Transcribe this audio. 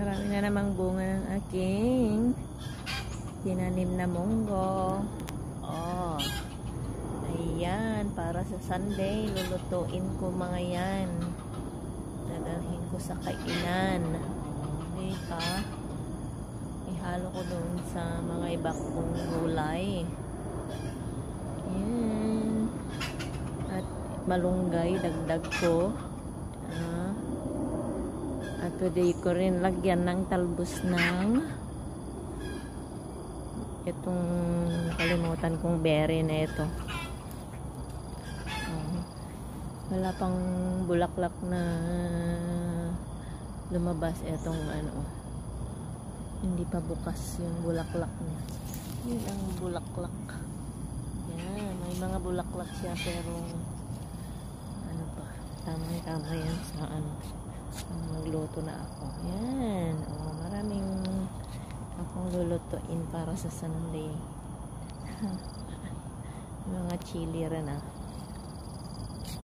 Marami na namang bunga ng aking tinanim na munggo. Oh, ayan, para sa Sunday lulutuin ko mga yan, dadalhin ko sa kainan. Diba, ihalo ko doon sa mga iba kong gulay. Ayan, at malunggay dagdag ko. At pwede ko rin lagyan ng talbos ng itong nakalimutan kong berry na ito. Wala pang bulaklak na lumabas itong ano. Hindi pa bukas yung bulaklak niya. Yun ang bulaklak. Yan, may mga bulaklak siya pero ano pa, tama yan sa ano. Magluto na ako. Yan. Oh, maraming akong lulutuin para sa Sunday. Mga chili rin ah.